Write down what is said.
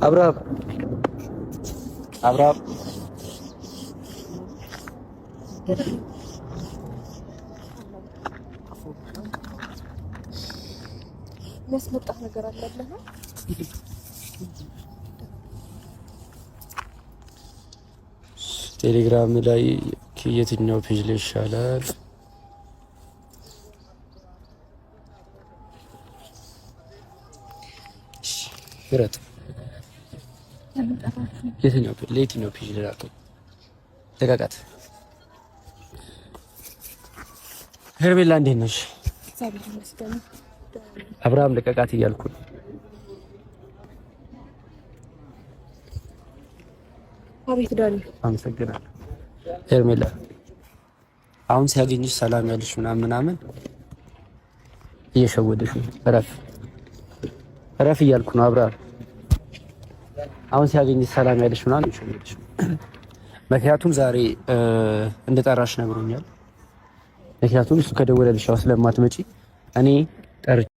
አብራም የሚያስመጣህ ነገር አለ ብለህ ነው? ቴሌግራም ላይ የትኛው ፔጅ ላይ ይሻላል? ምረጥ። የትኛው ፔጅ ላይ ላከው? ተቃቃት። ሄርሜላ እንዴት ነሽ? አብርሃም ለቀቃት እያልኩ ነው። አቤት ዳኒ። አመሰግናለሁ። ሄርሜላ አሁን ሲያገኝሽ ሰላም ያለሽ ምናምን እየሸወደሽ ነው። እረፍ እያልኩ ነው አብርሃም። አሁን ሲያገኝሽ ሰላም ያለሽ ምናምን እየሸወደሽ ነው። ምክንያቱም ዛሬ እንደጠራሽ ነግሮኛል። ምክንያቱም እሱ ከደወለልሽ ስለማትመጪ እኔ ጠርቼ